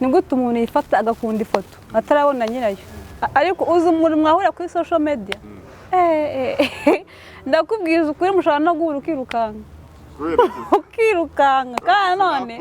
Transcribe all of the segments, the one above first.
ni gute umuntu yifata agakunda ifoto atarabona nyirayo ariko uzi umuntu mwahura kuri social media ndakubwiza ukuri mushobora no guhura ukirukanga kandi none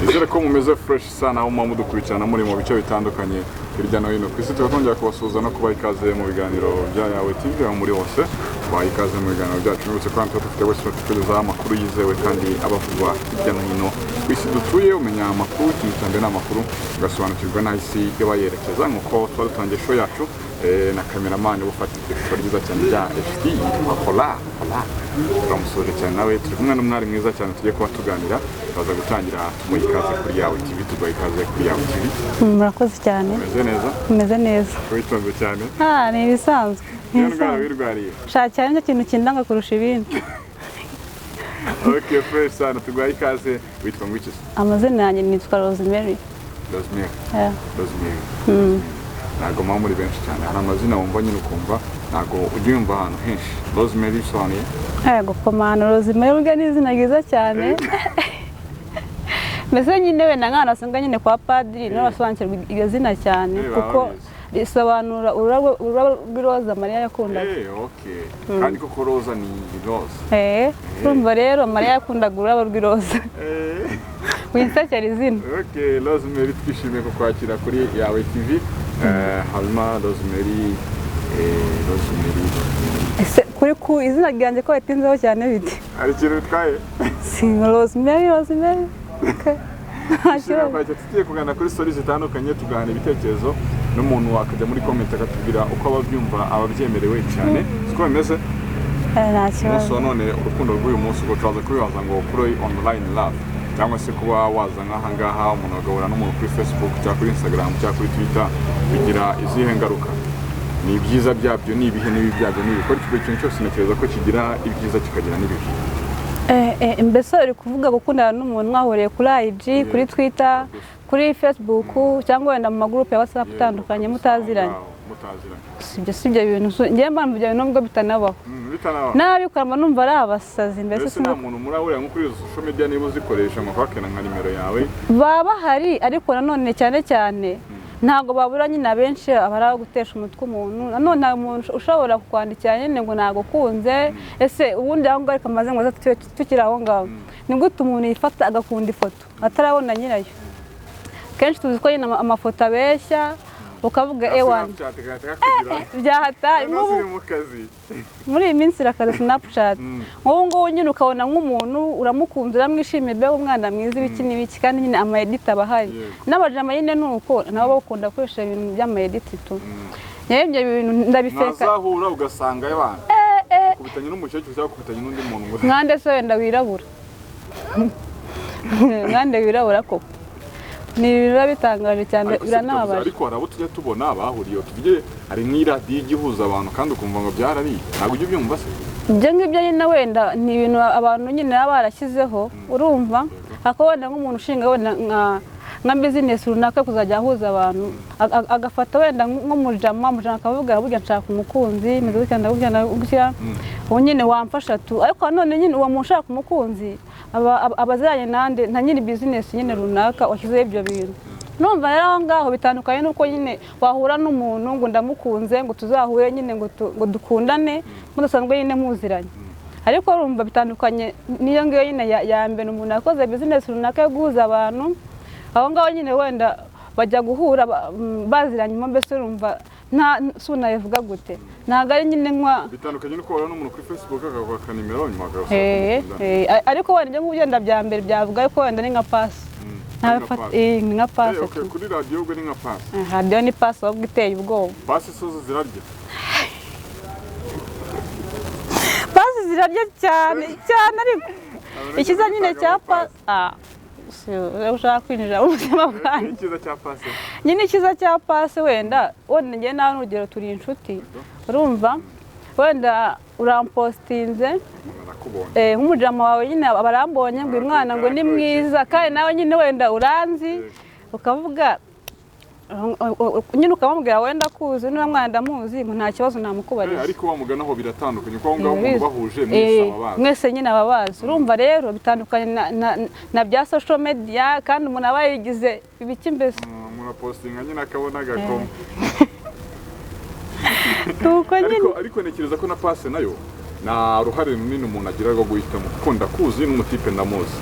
Nizere ko mumeze fresh sana aho mudukurikirana muri mu bice bitandukanye hirya no hino ku isi. Tukongera kubasuhuza no kubaha ikaze mu biganiro bya Yawe TV aho muri hose. Kubaha ikaze mu biganiro byacu n'ubutse kandi dufite wese tutegereza amakuru yizewe kandi abavugwa hirya no hino ku isi dutuye. Umenya amakuru cyane n'amakuru ugasobanukirwa n'isi yabayerekeza nkuko twatangiye show yacu na cameraman ufata ishusho ryiza cyane rya HD Paula turamusoje cyane nawe turi kumwe n'umwari mwiza cyane tugiye kuba tuganira baza gutangira tumuha ikaze kuri Yawe TV. Tubaha ikaze kuri Yawe TV. murakoze cyane. Meze neza witonze cyane. ni ibisanzwe wirwariye shaka cyane kintu kindanga kurusha ibindi. Okay, fresh sana tuguha ikaze. Witwa ngwiki? Amazina yanjye nitwa Rosemary. Ntago mama muri benshi cyane hari amazina wumva nyine ukumva ntago ujya yumva ahantu henshi. Rosemary bisobanuye yego komano. Rosemary ubwo ni izina ryiza cyane. Mbese nyine wenda nk'ahantu wasanga nyine kwa padiri niho basobanukirwa iryo zina cyane kuko risobanura ururabo rw'iroza Mariya yakundaga. Okay. Kandi koko roza ni roza. Urumva rero Mariya yakundaga ururabo rw'iroza. Winsakira izina. Okay, Rosemary twishimiye kukwakira kuri Yawe TV. Halma Rosemary kuri ku izina ryanjye ko yatinzeho cyane bite? Ari ikintu bitwaye? Si Rosemary. Tugiye kuganira kuri stories zitandukanye tuganira ibitekerezo n'umuntu akajya muri comment akatubwira uko ababyumva ababyemerewe cyane. Siko bimeze? Nta kibazo. None urukundo rw'uyu munsi uko twaza kubibaza ngo kuri online love cyangwa se kuba waza nk'ahangaha umuntu agahura n'umuntu kuri Facebook cyangwa kuri Instagram cyangwa kuri Twitter bigira izihe ngaruka? Ni ibyiza byabyo ni ibihe n'ibi byabyo ni ibikora ikintu cyose ntekereza ko kigira ibyiza kikagira n'ibibi. Mbese uri kuvuga gukundana n'umuntu mwahuriye kuri IG kuri Twitter kuri Facebook cyangwa wenda mu magroup ya WhatsApp atandukanye mutaziranye. Sibyo bintu ngiye mpamvu bya nubwo bitanabaho. Nabikora numva ari abasazi mbese nta muntu murahurira nko kuri social media niba uzikoresha mukakena nka nimero yawe. Baba hari ariko nanone cyane ntago babura nyine abenshi abara gutesha umutwe umuntu. Nanone nta muntu ushobora kukwandikira nyine ngo nago kunze ese ubundi aho ngaho kamaze ngo tukira aho ngaho. Ni gute umuntu yifata agakunda ifoto atarabona nyirayo. Kenshi tuzi ko nyine amafoto abeshya ukavuga ewan byahata muri iyi minsi irakaza Snapchat ngo nyine ukabona nk'umuntu uramukunze uramwishimiye be umwana mwiza ibiki n'ibiki kandi nyine ama edit abahari n'abajama nyine nuko nabo bakunda gukoresha ibintu by'ama edit tu. Ibyo bintu ndabifeka nazahura ugasanga y'abantu kubitanye n'umukecuru cyangwa kubitanye n'undi muntu mwande se wenda wirabura mwande wirabura koko ni biba bitangaje cyane biranababaje. Ariko harabo tujya tubona bahuriye tuvuge hari nk'iradiyo igihuza abantu kandi ukumva ngo byarari ntabwo ujye ubyumva se. Ibyo ngibyo nyine wenda ni ibintu abantu nyine baba barashyizeho urumva hako wenda nk'umuntu ushinga wenda nka business runaka kuzajya ahuza abantu agafata wenda nk'umujama akavuga burya nshaka umukunzi meze gutya ndagutya ubu nyine wamfasha tu. Ariko none nyine uwo muntu ushaka umukunzi abazanye nande nta nyine business nyine runaka washyizeho ibyo bintu. Numva rero aho ngaho bitandukanye nuko nyine wahura n'umuntu ngo ndamukunze ngo tuzahure nyine ngo dukundane mudasanzwe nyine muziranye. Ariko urumva bitandukanye niyo ngiyo nyine ya mbere umuntu yakoze business runaka yo guhuza abantu aho ngaho nyine wenda bajya guhura baziranye mbese urumva nta suna yavuga gute ntago ari nyine nkwa bitandukanye nuko wabona n'umuntu kuri Facebook akagwaka nimero nyuma agasa. Ariko wenda ibyo ngibyo bya mbere byavuga ko wenda ni nka pass ni nka pass. Okay, kuri radio ubwo ni nka pass. Radio ni pass ahubwo iteye ubwoba. Pass sozo zirarya. Pass zirarya cyane ariko ikiza nyine cya pass ushaka kwinjira mu buzima bwanjye. Ikiza cya pass nyine ikiza cya pass wenda ngiye nawe n'urugero turi inshuti urumva wenda urampostinze nk'umujama wawe nyine barambonye ngo umwana ngo ni mwiza kandi nawe nyine wenda uranzi ukavuga nyine ukamubwira wenda kuzi niba mwana ndamuzi ngo nta kibazo namukubariza ariko bamuganaho biratandukanye kuko aho ngaho umuntu bahuje mwese ababazi mwese nyine ababazi urumva rero bitandukanye na bya social media kandi umuntu aba yigize ibiki mbese umuntu apostinga nyine akabona agakoma ariko ntekereza ko na pase nayo nta ruhare runini umuntu agira rwo guhitamo kuko ndakuzi n'umutipe ndamuzi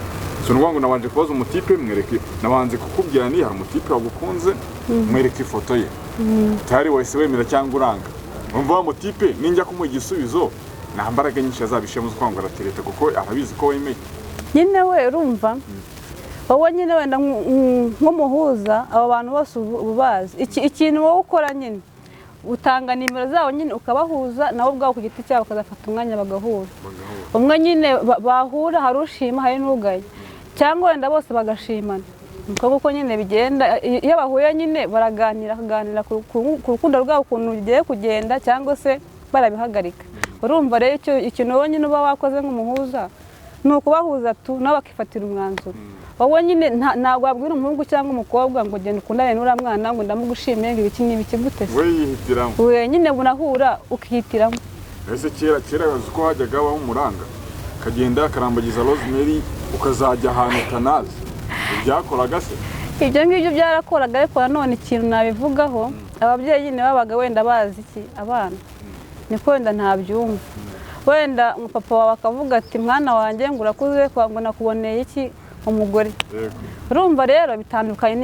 so nuvuga ngo nabanje kubaza umutipe mwereke nabanze kukubwira ni hari umutipe wagukunze mwereke ifoto ye tari wese wemera cyangwa uranga umva wa mutipe ninjya kumuha igisubizo nta mbaraga nyinshi azabishemo zo kwanga aratereta kuko arabizi ko wemeye nyine we urumva wowe nyine wenda nk'umuhuza abo bantu bose ubazi ikintu wowe ukora nyine utanga nimero zabo nyine ukabahuza nabo ubwabo ku giti cyabo bakazafata umwanya bagahura umwe nyine bahura hari ushima hari n'ugaye cyangwa wenda bose bagashimana kuko nyine bigenda iyo bahuye nyine baraganira ku rukundo rwabo ukuntu bigiye kugenda cyangwa se barabihagarika urumva rero ikintu wowe nyine uba wakoze nk'umuhuza ni ukubahuza tu nabo bakifatira umwanzuro wowe nyine ntabwo wabwira umuhungu cyangwa umukobwa ngo genda ukundane n'uriya mwana ngo ndamugushimiye ngo ibiki n'ibiki gute se we yihitiramo we nyine munahura ukihitiramo ese kera bazi ko hajyaga abaho umuranga akagenda akarambagiza Rosemary ukazajya ahantu utanazi ibyakoraga se ibyo ngibyo byarakoraga ariko nanone ikintu nabivugaho ababyeyi nyine babaga wenda bazi iki abana niko wenda ntabyumva wenda papa wawe akavuga ati mwana wanjye ngo urakuze ngo nakuboneye iki umugore urumva rero bitandukanye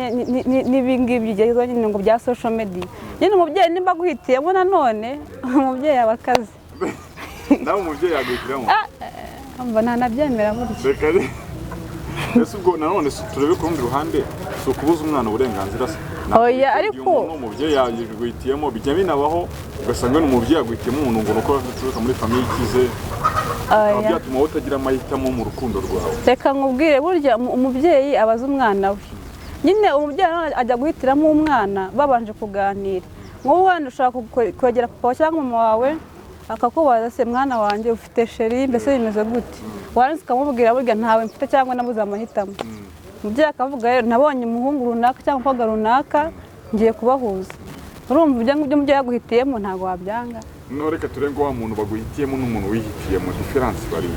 n'ibingibi bigezweho nyine ngo bya social media nyine umubyeyi nimba aguhitiyemo nanone umubyeyi aba akaze nawe umubyeyi yaguhitiramo mba ntanabyemera burya ese ubwo nanone turebe ku rundi ruhande si ukubuza umwana uburenganzira se oya ariko umubyeyi yaguhitiyemo bijya binabaho ugasanga n'umubyeyi yaguhitiyemo umuntu ngo nuko aturuka muri famiye ikize byatuma wowe utagira amahitamo mu rukundo rwawe reka nkubwire burya umubyeyi abaza umwana we nyine umubyeyi ajya guhitiramo umwana babanje kuganira nk'ubu wenda ushobora kwegera papa cyangwa mama wawe akakubaza se mwana wanjye ufite sheri mbese bimeze gute warangiza ukamubwira burya ntawe mfite cyangwa nabuze amahitamo umubyeyi akavuga rero nabonye umuhungu runaka cyangwa umukobwa runaka ngiye kubahuza urumva ibyo ngibyo umubyeyi yaguhitiyemo ntabwo wabyanga no reka turenge wa muntu baguhitiyemo n'umuntu wihitiyemo diferanse bari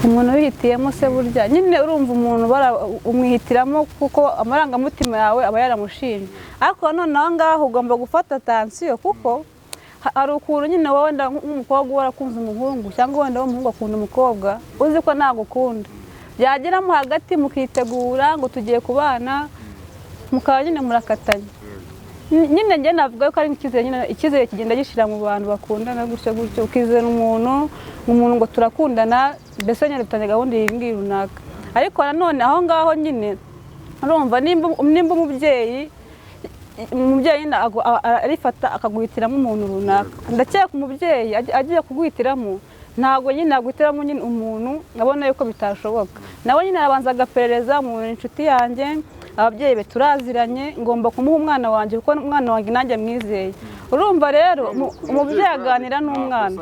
umuntu wihitiyemo se burya nyine urumva umuntu umwihitiramo kuko amarangamutima yawe aba yaramushinje ariko none aho ngaho ugomba gufata atansiyo kuko hari ukuntu nyine wowe wenda nk'umukobwa warakunze umuhungu cyangwa wenda w'umuhungu akunda umukobwa uzi ko nagukunda byageramo hagati mukitegura ngo tugiye kubana mukaba nyine murakatanya nyine njye navuga ko ari icyizere kigenda gishyira mu bantu bakundana gutyo gutyo ukizera umuntu ngo turakundana mbese nyine dufitanye gahunda iyi ngiyi runaka ariko nanone aho ngaho nyine urumva nimba umubyeyi nyine arifata akaguhitiramo umuntu runaka ndakeka umubyeyi agiye kuguhitiramo ntabwo nyine aguhitiramo nyine umuntu abona yuko bitashoboka nawe nyine arabanza agaperereza umuntu inshuti yanjye ababyeyi be turaziranye ngomba kumuha umwana wanjye kuko umwana wanjye nanjye amwizeye urumva rero umubyeyi aganira n'umwana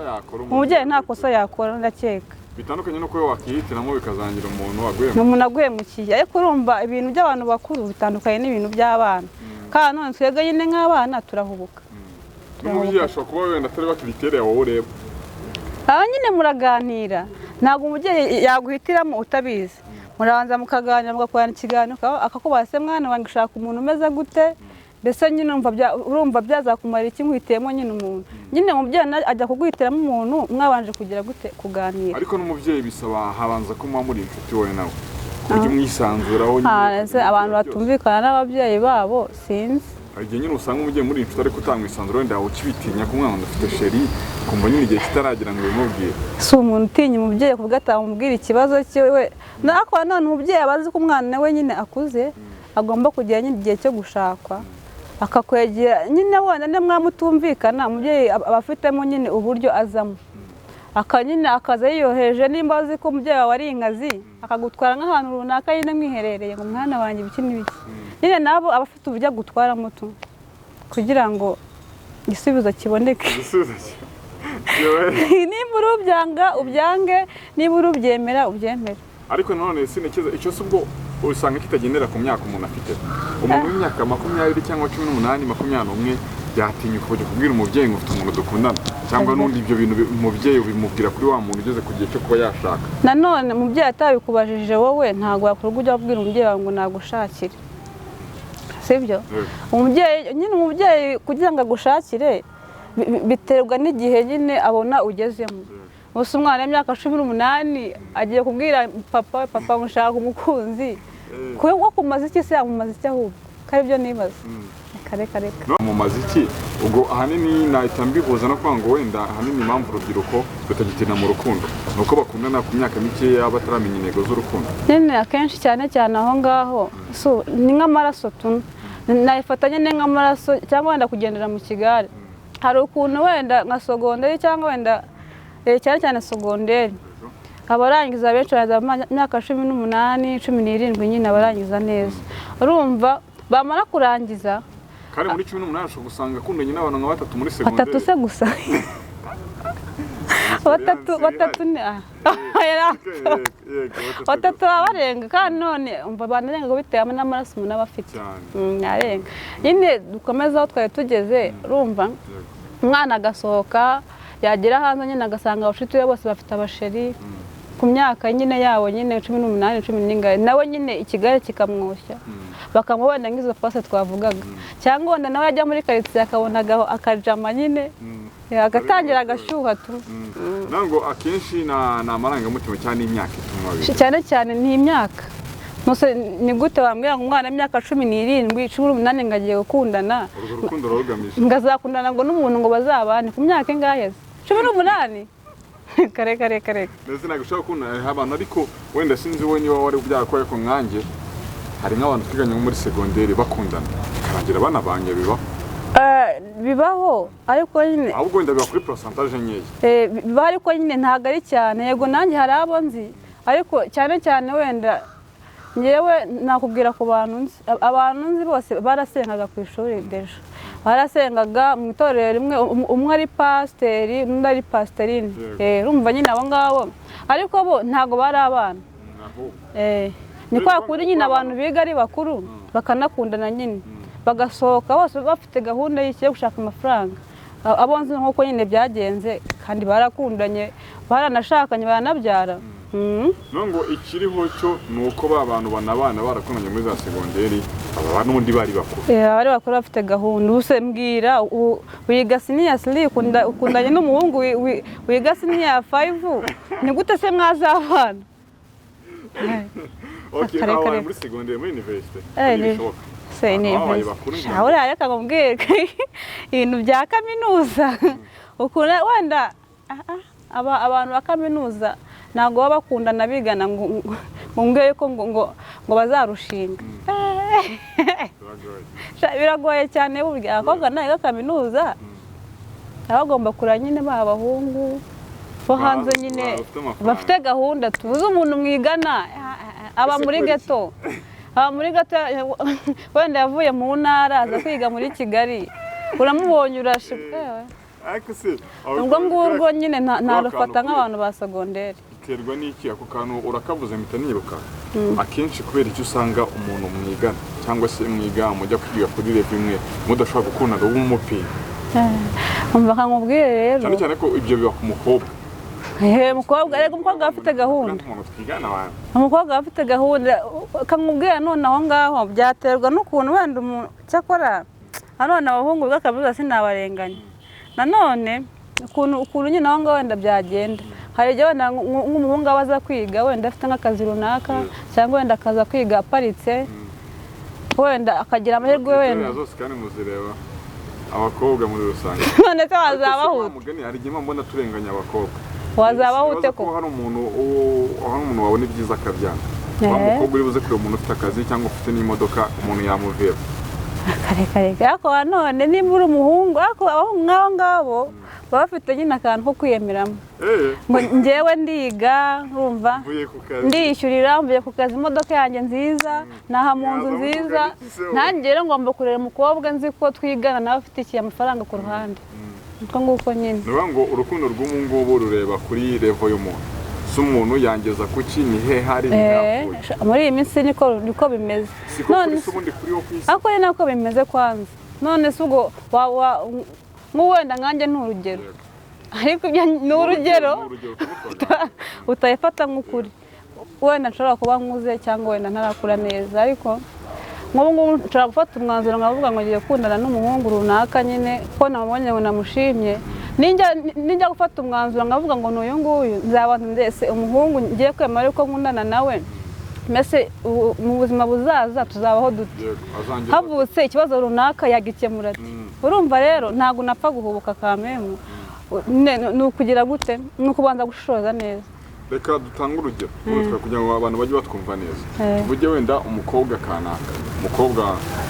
umubyeyi nta kosa yakora ndakeka bitandukanye nuko wakihitiramo bikazangira umuntu aguhemukiye ariko urumva ibintu by'abantu bakuru bitandukanye n'ibintu by'abana kandi none twebwe nyine nk'abana turahubuka n'umubyeyi ashobora kuba wenda atari bakiritereye wowe ureba aha nyine muraganira ntabwo umubyeyi yaguhitiramo utabizi murabanza mukaganira mugakorana ikiganiro akakubaza se mwana wanjye ushaka umuntu umeze gute mbese nyine urumva byazakumara iki nkuhitiyemo nyine umuntu nyine umubyeyi ajya kuguhitiramo umuntu mwabanje kugira gute kuganira ariko n'umubyeyi bisaba habanza ko muba muri inshuti wowe nawe kujya umwisanzuraho nyine abantu batumvikana n'ababyeyi babo sinzi hari igihe nyine usanga umubyeyi muri inshuti ariko utamwisanzura wenda yawe ukibitinya ko umwana ufite sheri ukumva nyine igihe kitaragera ngo ubimubwire si umuntu utinya umubyeyi kuvuga atamubwira ikibazo cyiwe ariko nanone umubyeyi aba azi ko umwana we nyine akuze agomba kugira nyine igihe cyo gushakwa akakwegera nyine wenda niyo mwamutumvikana umubyeyi aba afitemo nyine uburyo azamo nyine akaza yiyoheje nimba azi ko umubyeyi wawe ari inkazi akagutwara nk'ahantu runaka nyine mwiherereye ngo mwana wanjye ibiki n'ibiki nyine nabo aba afite uburyo agutwaramo tu kugira ngo igisubizo kiboneke nimba urubyanga ubyange niba urubyemera ubyemere ariko nanone sinekeza icyo si ubwo usanga kitagendera ku myaka umuntu afite. Umuntu w'imyaka 20 cyangwa 18, 21 yatinyuka kujya kubwira umubyeyi ngo ufite umuntu dukundana, cyangwa n'undi ibyo bintu umubyeyi ubimubwira kuri wa muntu ugeze ku gihe cyo kuba yashaka. Nanone umubyeyi atabikubajije wowe ntabwo wakurwa ujya kubwira umubyeyi wawe ngo nagushakire, sibyo? Umubyeyi kugira ngo agushakire biterwa n'igihe nyine abona ugezemo. Gusa umwana w'imyaka 18 agiye kubwira papa ngushaka umukunzi, ko kumaze iki se yamumaze iki ahubwo? Kari byo nibaza. Kareka no mu maziki ubwo ahanini nahita mbihuza no kwanga wenda ahanini impamvu urubyiruko rutagitina mu rukundo nuko bakundana ku myaka mike bataramenya intego z'urukundo. Nyine akenshi cyane aho ngaho ni nk'amaraso nayifatanye nk'amaraso cyangwa wenda kugendera mu kigare. Hari ukuntu wenda nka sogonderi cyangwa wenda cyane sogonderi abarangiza benshi baza myaka 18 17 nyine abarangiza neza. Urumva bamara kurangiza kare muri 18 ushobora gusanga akundanye n'abantu nka 3 muri segonderi. 3 se gusa. 3 ni batatu barenga kandi none umva banarenga ngo bitewe n'amaraso umuntu aba afite. Narenga nyine dukomeza aho twari tugeze. Urumva umwana agasohoka yagera hanze nyine agasanga abashuti be bose bafite abasheri ku myaka nyine yawo nyine 18 19 nawe nyine ikigare kikamwoshya bakamubona ngizo pase twavugaga, cyangwa wenda nawe yajya muri quartier akabonagaho akajama nyine agatangira agashyuha tu. Nango akenshi na amarangamutima cyane imyaka ituma cyane ni imyaka. Mose ni gute wambwira ngo umwana w'imyaka 17 18 ngagiye gukundana urukundo rugamije ngazakundana ngo n'umuntu ngo bazabane ku myaka ingahe 18? Kare neze nagushaka kuna abantu ariko wenda sinzi wowe niba wari byakwaye ko nkanjye hari nk'abantu twiganye muri segonderi bakundana karangira banabanye bibaho ariko nyine ahubwo wenda biba kuri pourcentage nkeya biba ariko nyine ntago ari cyane. Yego nanjye hari abo nzi ariko cyane wenda nyewe nakubwira ku bantu nzi bose barasengaga ku ishuri deje, barasengaga mu itorero rimwe, umwe ari pasiteri undi ari pasiterine. Urumva nyine abo ngabo ariko bo ntago bari abana. Ni kwa kuri nyine abantu biga ari bakuru bakanakundana nyine bagasohoka bose bafite gahunda y'icyo gushaka amafaranga. Abo nzi nk'uko nyine byagenze kandi barakundanye baranashakanye baranabyara. Nongo ikiriho cyo nuko bantu banabana barakundanye muri za segonderi aba n'undi bari bakuru. Bari bakuru bafite gahunda. Use mbwira wiga senior 3 ukundanye n'umuhungu wiga senior 5 ni gute se mwazabana? Okay, aho muri segonderi muri university. Ahora areka ngombwire ibintu bya kaminuza ukunda wenda abantu ba kaminuza ntago baba bakundana bigana ngo ngeye ko ngo bazarushinga. Biragoye cyane burya akobwa nayo kaminuza abagomba kura nyine babahungu bo hanze nyine bafite gahunda tuvuze umuntu mwigana aba muri geto wenda yavuye mu ntara aza kwiga muri Kigali uramubonye urashibwe ubwo nyine ntarufata nk'abantu ba segonderi. Biterwa n'iki ako kantu urakavuze mpita niruka akenshi kubera icyo usanga umuntu mwigana cyangwa se mwiga mujya kwiga kuri level imwe mudashobora gukundana w'umupira. Umva nkubwire rero cyane ko ibyo biba ku mukobwa. Umukobwa afite gahunda. Umukobwa afite gahunda kamubwira none aho ngaho byaterwa n'ukuntu wenda umuntu cyakora none abahungu bw'akabuza sinabarenganya. Nanone ukuntu nyine aho ngaho wenda byagenda. Hari igihe wenda nk'umuhungu abaza kwiga wenda afite nk'akazi runaka cyangwa wenda akaza kwiga aparitse wenda akagira amahirwe wenda zose kandi muzireba abakobwa muri rusange. None se wazabahuta? Hari igihe mbona turenganya abakobwa. Wazabahute ko hari umuntu wabona ibyiza akabyanga. Umukobwa uri buze kureba umuntu ufite akazi cyangwa ufite n'imodoka umuntu yamuvera. Kare ariko none niba uri umuhungu ariko nk'abo ngabo baba bafite nyine akantu ko kwiyemeramo ngo njyewe ndiga urumva ndishyurira mvuye ku kazi imodoka yanjye nziza naha mu nzu nziza nanjye rero ngomba kurera umukobwa nzi ko twigana nawe afite iki amafaranga ku ruhande. Nguko nyine niba ngo urukundo rw'umungubu rureba kuri level y'umuntu ese umuntu yangeza kuki ni he hari n'apfuye muri iyi minsi niko bimeze none ubundi kuri wo kwisi ako ni nako bimeze kwanza none se ubwo nk'uwenda nkanjye n'urugero ariko ni urugero utayifata nk'ukuri wenda nshobora kuba nkuze cyangwa wenda ntarakura neza ariko nk'ubu ngubu nshobora gufata umwanzuro nkavuga ngo ngiye gukundana n'umuhungu runaka nyine ko namubonye ngo namushimye ninjya gufata umwanzuro nkavuga ngo n'uyu nguyu nzabanza ndetse umuhungu ngiye kwemera ko nkundana nawe mbese mu buzima buzaza tuzabaho dute havutse ikibazo runaka yagikemura ati urumva rero ntabwo napfa guhubuka kamemu ni ukugira gute ni ukubanza gushishoza neza reka dutange urugero kugira ngo abantu bajye batwumva neza tuvuge wenda umukobwa kanaka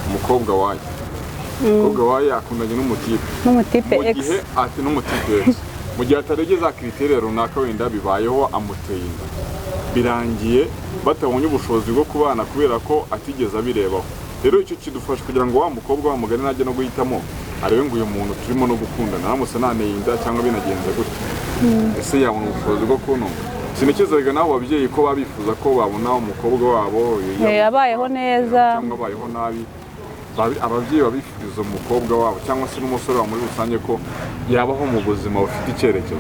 umukobwa waye akundanye n'umutipe X mu gihe ataregeze za kriteriya runaka wenda bibayeho amuteye inda birangiye batabonye ubushobozi bwo kubana kubera ko atigeze abirebaho rero icyo kidufasha kugira ngo wa mukobwa wa mugani najye no guhitamo arebe ngo uyu muntu turimo no gukundana naramutse naneye inda cyangwa binagenze gute ese yabona ubushobozi bwo kuntunga sinikizaga nabo babyeyi ko babifuza ko babona umukobwa wabo yabayeho neza cyangwa abayeho nabi ababyeyi babifuriza umukobwa wabo cyangwa se n'umusore wa muri rusange ko yabaho mu buzima bufite icyerekezo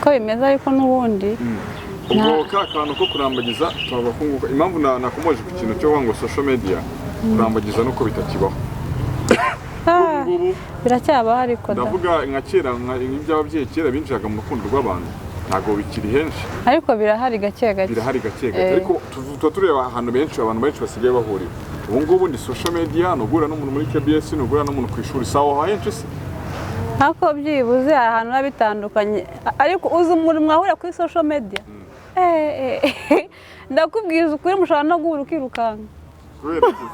ko bimeze ariko n'ubundi ubwo ka kantu ko kurambagiza tubakunguka impamvu nakomoje ku kintu cyo ngo social media kurambagiza nuko bitakibaho biracyabaho ariko ndavuga nka kera iby'ababyeyi kera binjiraga mu rukundo rw'abantu ntabwo bikiri henshi ariko birahari gake ariko tuba tureba ahantu abantu benshi basigaye bahurira ubu ngubu ni social media nugura n'umuntu muri KBS nugura n'umuntu ku ishuri sawa henshi se hako byibuze ahantu bitandukanye ariko uzi umuntu mwahura kuri social media ndakubwiza ukuri mushobora no guhura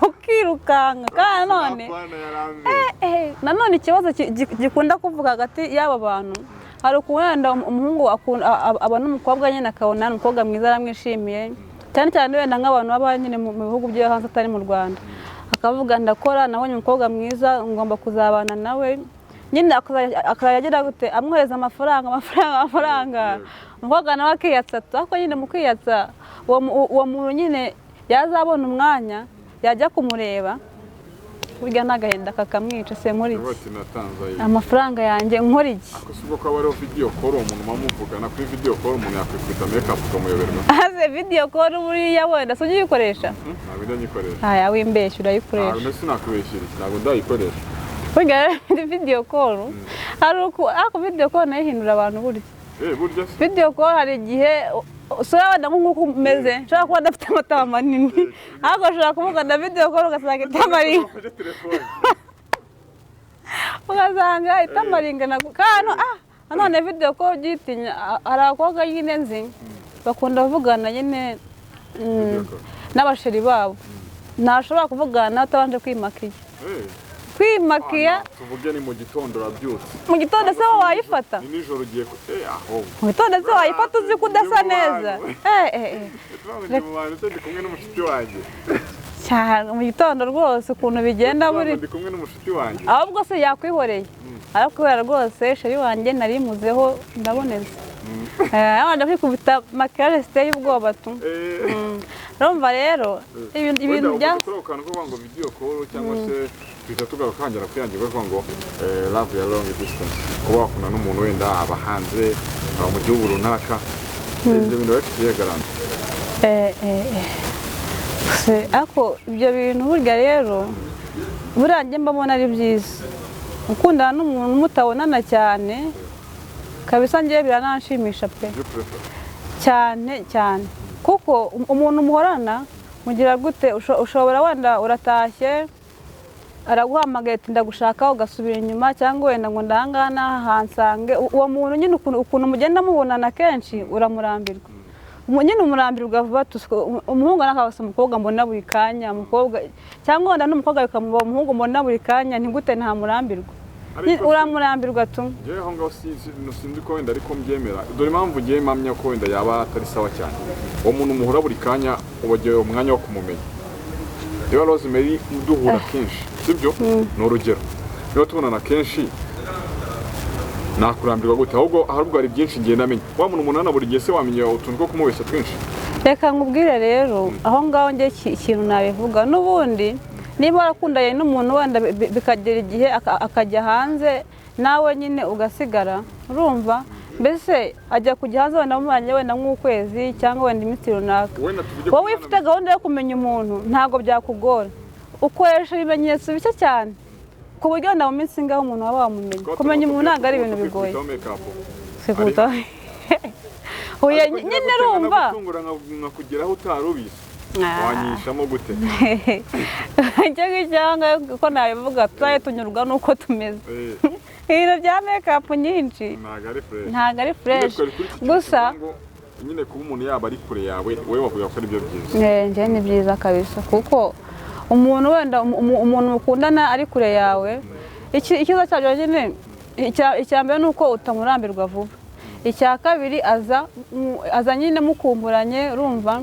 ukirukanga kandi nanone ikibazo gikunda kuvuga hagati y'aba bantu hari ukuwenda umuhungu abona umukobwa nyine akabona umukobwa mwiza aramwishimiye cyane cyane wenda nk'abantu baba nyine mu bihugu byo hanze atari mu Rwanda akavuga ndakora nabonye umukobwa mwiza ngomba kuzabana nawe nyine akazajya gute amwohereza amafaranga umukobwa nawe akiyatsa ariko nyine mu kwiyatsa uwo muntu nyine yazabona umwanya yajya kumureba burya n'agahinda kakamwica se nkora iki amafaranga yanjye nkora iki akosubwo ko aba ariho video call umuntu mamuvugana kuri video call umuntu yakwikubita makeup ukamuyoberwa aze video call buriya wenda se uyikoresha ntabwo ndayikoresha aya wimbeshya urayikoresha ntabwo sinakubeshyira ntabwo ndayikoresha burya video call hari ako video call nayo ihindura abantu burya video call hari igihe usura wenda nk'uko umeze nshobora kuba adafite amatama manini ariko ushobora kuvugana video call ugasanga itamaringa ugasanga itamaringana kandi none video call byitinya hari abakobwa nyine nzi bakunda kuvugana nyine n'abasheri babo ntashobora kuvugana utabanje kwimakiya tuvuge ni mu gitondo urabyutse mu gitondo se wayifata ni nijoro ugiye aho mu gitondo se wayifata uzi ko udasa neza ndi kumwe n'umushuti wanjye cyane mu gitondo rwose ukuntu bigenda buri ndi kumwe n'umushuti wanjye ahubwo se yakwihoreye arakwihora rwose sheri wanjye narimuzeho ndaboneza abandi kwikubita makiyaje ziteye ubwoba tu urumva rero ibintu bya kantu ko ngo video call cyangwa se twita tugakangira kwiyangirwa ko ngo love ya long distance kuba wakuna n'umuntu wenda aba hanze mu gihugu runaka ibyo bintu bafitiye garanti ako ibyo bintu burya rero burangiye mbabona ari byiza ukundana n'umuntu mutabonana cyane kabisa ngiye birananshimisha pe cyane kuko umuntu muhorana mugira gute ushobora wenda uratashye araguhamagaye ati ndagushaka ugasubira inyuma cyangwa wenda ngo ndahangana hansange uwo muntu nyine ukuntu mugenda mubonana kenshi uramurambirwa nyine umurambirwa vuba umuhungu nakabasa umukobwa mbona buri kanya umukobwa cyangwa wenda n'umukobwa bikamuba umuhungu mbona buri kanya ntigute ntamurambirwa uramurambirwa tu ngewe aho ngaho sinzi ko wenda ariko mbyemera dore impamvu ngiye mpamya ko wenda yaba atari sawa cyane uwo muntu muhura buri kanya ubageye umwanya wo kumumenya rero Rosemary duhura kenshi sibyo ni urugero niba tubonana kenshi nakurambirwa gute ahubwo hari byinshi ngenda amenya wa muntu umunana buri gihe se wamenya utuntu two kumubeshya twinshi reka nkubwire rero aho ngaho nge ikintu nabivuga n'ubundi niba warakundanye n'umuntu wenda bikagera igihe akajya hanze nawe nyine ugasigara urumva mbese ajya kujya hanze wenda mumanye wenda nk'ukwezi cyangwa wenda iminsi runaka wowe ufite gahunda yo kumenya umuntu ntabwo byakugora ukoresha ibimenyetso bike cyane ku buryo wenda mu minsi ngaho umuntu waba wamumenya kumenya umuntu ntabwo ari ibintu bigoye nyine urumva nkakugeraho utarubizi wanyishamo gute icyo ngicyo ko nabivuga tuzajye tunyurwa n'uko tumeze ibintu bya make-up nyinshi ntabwo ari fresh gusa nyine kuba umuntu yaba ari kure yawe wowe wavuga ko ari byo byiza njye ni byiza kabisa kuko umuntu wenda umuntu mukundana ari kure yawe ikiza cyabyo nyine icya mbere ni uko utamurambirwa vuba icya kabiri aza nyine mukumburanye urumva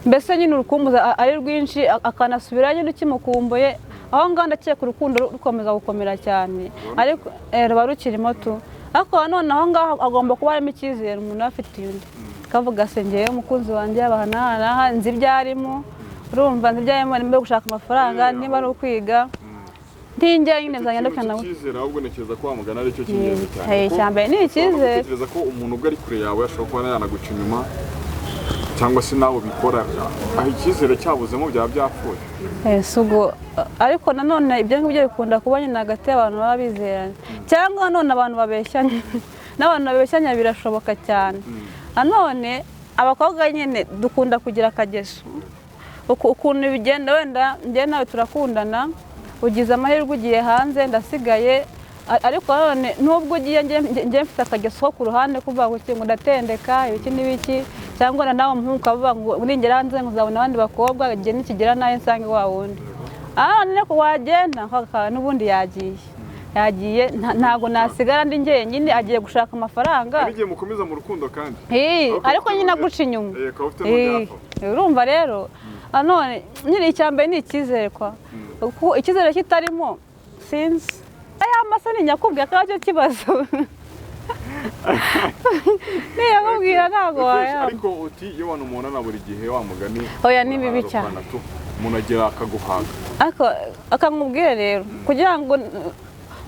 mbese nyine urukumbuza ari rwinshi akanasubira nyine ukimukumbuye aho ngaho ndakeka urukundo rukomeza gukomera cyane ariko ruba rukirimo tu ariko none aho ngaho agomba kuba harimo icyizere umuntu afitiye undi akavuga se ngewe umukunzi wanjye abahanaha nzi ibyo arimo urumva nzi ibyo arimo niba gushaka amafaranga niba ari ukwiga ntinjye nyine nzagenda kujya nawe icyizere ahubwo ntekereza ko wamugana aricyo cy'ingenzi cyane icyambere ni icyizere utekereza ko umuntu ubwo ari kure yawe ashobora kuba yanaguca inyuma cyangwa se nawe ubikora aho icyizere cyabuzemo byaba byapfuye ubwo ariko nanone ibyo ngibyo bikunda kuba nyine hagati y'abantu baba bizeranye cyangwa nanone abantu babeshyanya n'abantu babeshyanya birashoboka cyane nanone abakobwa nyine dukunda kugira akageso ukuntu bigenda wenda njye nawe turakundana ugize amahirwe ugiye hanze ndasigaye ariko none nubwo ugiye njye mfite akageso ko ku ruhande kuvuga ngo ndatendeka ibiki n'ibiki cyangwa nawe umuhungu ukavuga ngo ningera hanze nkuzabona abandi bakobwa igihe nikigera nawe nsange wa wundi none ko wagenda n'ubundi yagiye ntabwo nasigara ndi njyenyine agiye gushaka amafaranga ari igihe mukomeza mu rukundo kandi ariko nyine aguca inyuma urumva rero none nyine icyambere ni icyizere kwa icyizere kitarimo sinzi aya masa ni nyakubwira ko aricyo kibazo niyo mubwira ntabwo wayaba ariko uti iyo wano umunana buri gihe wamugani oya ni bibi cyane umuntu agira akaguhaga akamubwira rero kugira ngo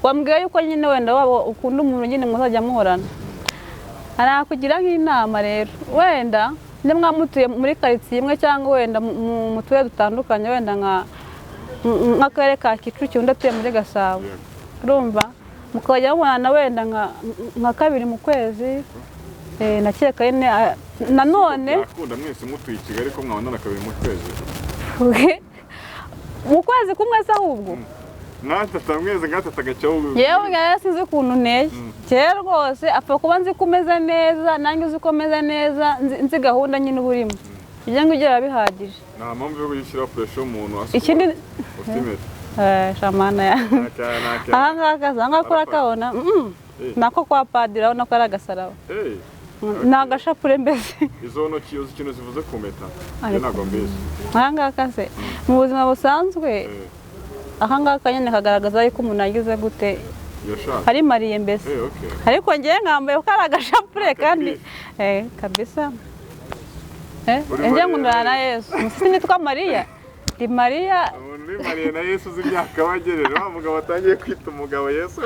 wambwira yuko nyine wenda waba ukunda umuntu nyine muzajya muhorana arakugira nk'inama rero wenda ni mwamutuye muri karitsiye imwe cyangwa wenda mu turere dutandukanye wenda nk'akarere ka Kicukiro undi atuye muri Gasabo urumva mukajya mubonana wenda nka kabiri mu kwezi nakeka nyine nanone akunda mwese mutuye i Kigali ko mwabonana kabiri mu kwezi mu kwezi kumwe se ahubwo mwese agacaho yewe ngaho sinzi ukuntu nteye kera rwose apfa kuba nzi ko umeze neza nanjye uzi ko umeze neza nzi gahunda nyine uba urimo ibyo ngibyo biba bihagije nta mpamvu yo gushyiraho puresha umuntu ikindi utimeze shamana ya aha ngaha akaza ngaha kuri akabona nako kwa padiri urabona ko ari agasaraba ni agashapure mbese izo ntoki uzi ikintu zivuze ku mpeta ntabwo mbizi aha ngaha se mu buzima busanzwe aha ngaha nyine kagaragaza yuko umuntu yagize gute ari mariye mbese ariko ngewe nkambaye ko ari agashapure kandi kabisa njye nkundana na Yesu umusisi nitwa Mariya ndi Mariya umuntu uri Mariya na Yesu uzi imyaka wagerera wa mugabo atangiye kwita umugabo Yesu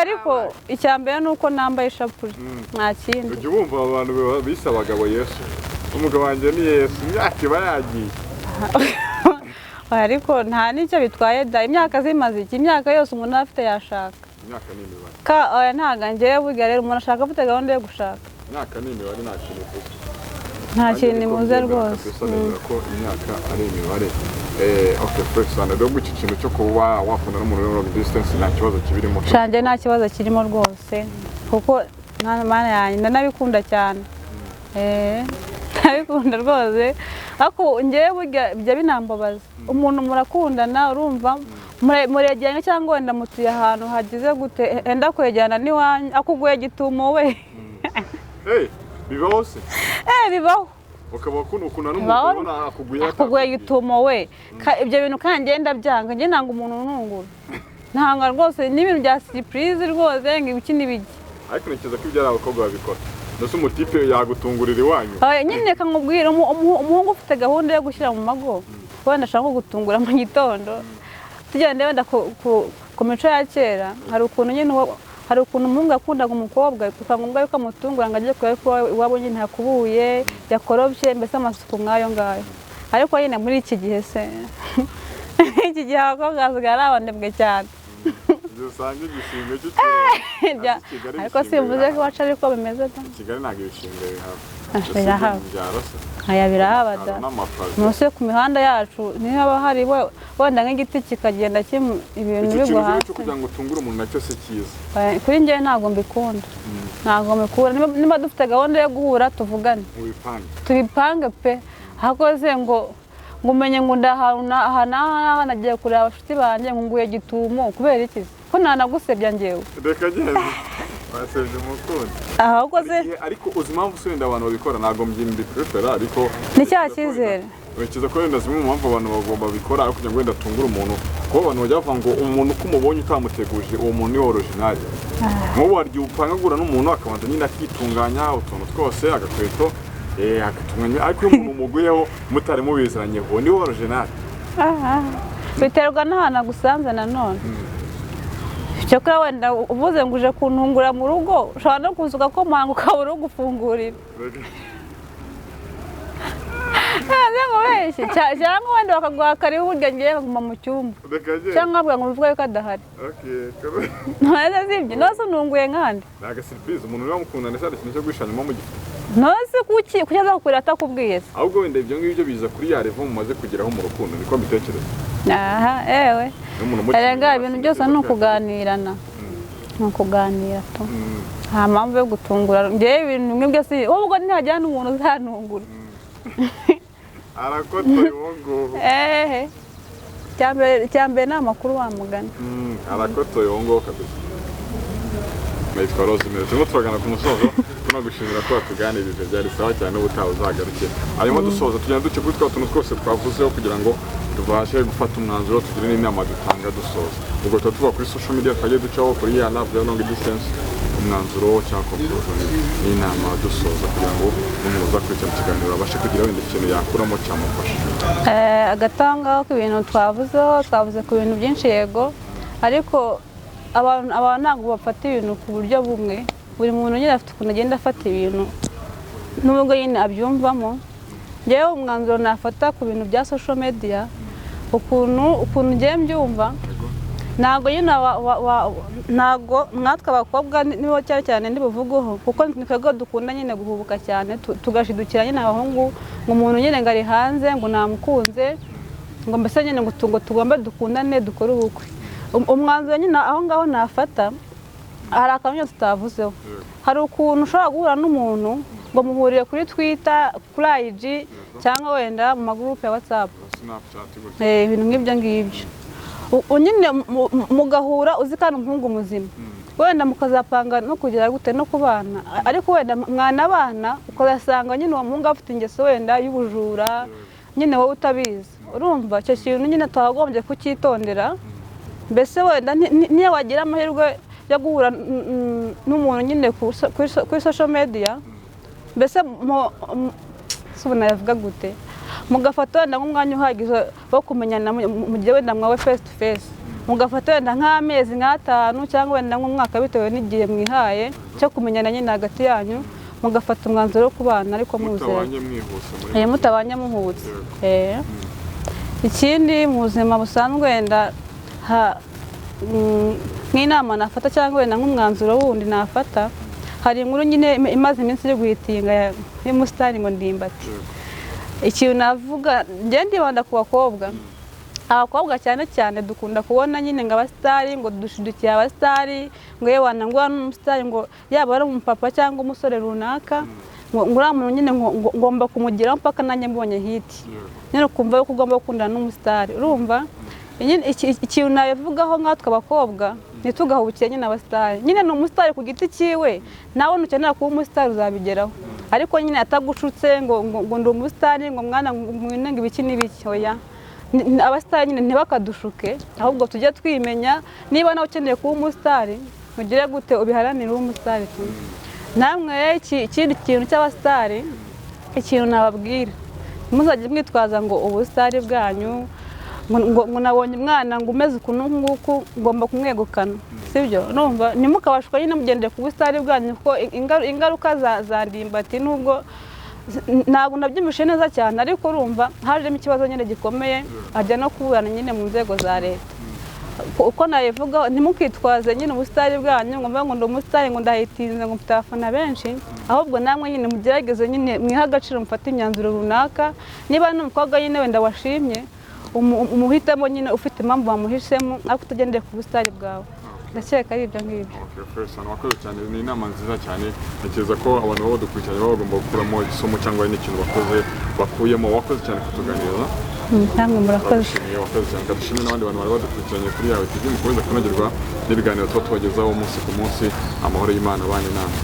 ariko icyambere ni uko nambaye ishapure nta kindi ujya wumva abantu bise abagabo Yesu umugabo wanjye ni Yesu imyaka iba yagiye ariko nta n'icyo bitwaye da imyaka zimaze iki imyaka yose umuntu afite yashaka imyaka ni imibare ntabwo ngewe burya rero umuntu ashaka afite gahunda yo gushaka imyaka ni imibare nta kintu ivuze nta kintu imuze rwose ko imyaka ari imibare fresh sana rero iki kintu cyo kuba wakunda n'umuntu uri long distance nta kibazo kibirimo cyane nta kibazo kirimo rwose kuko nta mana yanjye ndanabikunda cyane nabikunda rwose ariko ngewe burya bijya binambabaza umuntu murakundana urumva muregeranye cyangwa wenda mutuye ahantu hagize gute enda kwegerana n'iwanyu akuguye gitumo we bibaho se bibaho ukaba ukunda n'umuntu ubona akuguye gitumo we ibyo bintu kandi ngenda byanga njye nanga umuntu ntungura ntanga rwose n'ibintu bya surprise rwose ngo ibiki n'ibiki ariko ntekereza ko ibyo ari abakobwa babikora ndetse umutipe yagutungurira iwanyu nyine kamubwira umuhungu ufite gahunda yo gushyira mu mago wenda ashaka kugutungura mu gitondo tugende wenda ku mico ya kera hari ukuntu nyine hari ukuntu umuhungu yakundaga umukobwa ukamubwira yuko amutungura ngo ajye kureba ko iwabo nyine hakubuye yakorobye mbese amasuku nk'ayo ngayo ariko nyine muri iki gihe se iki gihe abakobwa basigaye ari abanebwe cyane usanga igishinga cy'ikirere ariko simvuze ko iwacu ariko bimeze da Kigali ntabwo ibishinga birahaba birahaba da munsi ku mihanda yacu niho haba hari wenda nk'igiti kikagenda ibintu bigwa hasi cyo kugira ngo utungure umuntu nacyo se cyiza kuri njyewe ntabwo mbikunda ntabwo mbikunda niba dufite gahunda yo guhura tuvugane tubipange pe hakoze ngo umenye ngo aha n'aha nagiye kureba abashuti banjye ngo nguye gitumo kubera iki ko ntanagusebya njyewe reka genda wasebye umukundi ahubwo se ariko uzi impamvu usubira abantu babikora ntabwo mbyimbiprefera ariko ni cya cyizere wekiza ko wenda zimwe mu mpamvu abantu bagomba bikora ariko kugira ngo wenda atungure umuntu kuko abantu bajya bavuga ngo umuntu uko umubonye utamuteguje uwo muntu ni original nk'ubu waryo upangagura n'umuntu akabanza nyine akitunganya utuntu twose agakweto agatunganya ariko iyo umuntu umuguyeho mutari mubiziranye uwo ni original biterwa n'ahantu agusanze nanone cyokora wenda uvuze ngo uje kuntungura mu rugo ushobora no kuza ugakomanga ukabura ugufungurira cyangwa wenda bakaguha karibu burya ngiye nkaguma mu cyumba cyangwa bavuga ngo bivuga yuko adahari ntuheze zibye nose untunguye nkandi ni agasiripurize umuntu uriya mukundana ese hari ikintu cyo guhishanyamo mu gifite nose kuki aza kukurira atakubwiye se ahubwo wenda ibyo ngibyo biza kuri ya revo mumaze kugeraho mu rukundo niko mbitekereza ewe erega ibintu byose ni ukuganirana ni ukuganira tu nta mpamvu yo gutungura njyewe ibintu bimwe byose ahubwo ntihajyana n'umuntu uzantungura arakotoye uwo nguwo icyambere ni amakuru wamugana arakotoye uwo nguwo kabisa nitwa Rosemary turimo turagana ku musozo tunagushimira ko watuganirije byari sawa cyane n'ubutaha uzagarukira hanyuma dusoza tugenda duce kuri twa tuntu twose twavuzeho kugira ngo tubashe gufata umwanzuro tugire n'inama dutanga dusoza ubwo tuba tuba kuri social media twagiye ducaho kuri ya love ya long distance umwanzuro cyangwa conclusion n'inama dusoza kugira ngo umuntu uzakurikirana ikiganiro abashe kugira wenda ikintu yakuramo cyamufasha agatangaho ku bintu twavuze ku bintu byinshi yego ariko abantu ntabwo bafata ibintu ku buryo bumwe buri muntu nyine afite ukuntu agenda afata ibintu n'ubwo nyine abyumvamo njyewe umwanzuro nafata ku bintu bya social media ukuntu ngiye mbyumva ntabwo nyine ntabwo mwatwe abakobwa nibo cyane cyane ndibuvugeho kuko twebwe dukunda nyine guhubuka cyane tugashidukira nyine abahungu ngo umuntu nyine ngo ari hanze ngo namukunze ngo mbese nyine ngo tugombe dukundane dukore ubukwe umwanzuro nyine aho ngaho nafata hari akamyo tutavuzeho hari ukuntu ushobora guhura n'umuntu ngo muhuriye kuri Twitter kuri IG cyangwa wenda mu magurupe ya WhatsApp ibintu nk'ibyo ngibyo nyine mugahura uzi kandi umuhungu muzima wenda mukazapanga no kugira gute no kubana ariko wenda mwanabana ukazasanga nyine uwo muhungu afite ingeso wenda y'ubujura nyine wowe utabizi urumva icyo kintu nyine twagombye kucyitondera mbese wenda niyo wagira amahirwe yo guhura n'umuntu nyine kuri social media mbese subona yavuga gute mugafata wenda nk'umwanya uhagije wo kumenyana mu gihe wenda mwawe face to face mugafata wenda nk'amezi nk'atanu cyangwa wenda nk'umwaka bitewe n'igihe mwihaye cyo kumenyana nyine hagati yanyu mugafata umwanzuro wo kubana ariko muziranye mutabanye muhutse ikindi mu buzima busanzwe wenda nk'inama nafata cyangwa wenda nk'umwanzuro wundi nafata hari inkuru nyine imaze iminsi yo guhitinga y'umusitari ngo Ndimbati ikintu navuga njye ndibanda ku bakobwa abakobwa cyane cyane dukunda kubona nyine ngo abasitari ngo dushidukiye abasitari ngo yewana ngo n'umusitari ngo yaba ari umupapa cyangwa umusore runaka ngo uriya muntu nyine ngomba kumugiraho mpaka nanjye mbonye hiti nyine ukumva yuko ugomba gukundana n'umusitari urumva ikintu nabivugaho nkatwe abakobwa ntitugahubukiye nyine abasitari nyine ni umusitari ku giti cyiwe nawe nukenera kuba umusitari uzabigeraho ariko nyine atagushutse ngo ndi umusitari ngo mwana mwinenge ibiki n'ibiki oya abasitari nyine ntibakadushuke ahubwo tujye twimenya niba nawe ukeneye kuba umusitari ugire gute ubiharanire umusitari namwe ikindi kintu cy'abasitari ikintu nababwira muzajye mwitwaza ngo ubusitari bwanyu ngo nabonye umwana ngo umeze ukuntu nguku ngomba kumwegukana sibyo numva nimukabashwa nyine mugendeye ku busitari bwanyu kuko ingaruka za ndimbati nubwo ntabwo nabyumvishe neza cyane ariko urumva hajemo ikibazo nyine gikomeye ajya no kuburana nyine mu nzego za leta uko nabivuga ntimukitwaze nyine ubusitari bwanyu ngo mvuga ngo ndi umusitari ngo ndahitinze ngo mfite abafana benshi ahubwo namwe nyine mugerageze nyine mwiha agaciro mufate imyanzuro runaka niba n'umukobwa nyine wenda washimye umuhitamo nyine ufite impamvu wamuhisemo ariko utagendeye ku busitari bwawe ndakeka ari ibyo ngibyo. Wakoze cyane ni inama nziza cyane ntekereza ko abantu baba badukurikiranye baba bagomba gukuramo isomo cyangwa n'ikintu bakuyemo wakoze cyane kutuganiriza namwe murakoze wakoze cyane kadushimire n'abandi bantu bari badukurikiranye kuri yawe TV mukomeza kunogerwa n'ibiganiro tuba tubagezaho umunsi ku munsi amahoro y'Imana abane namwe.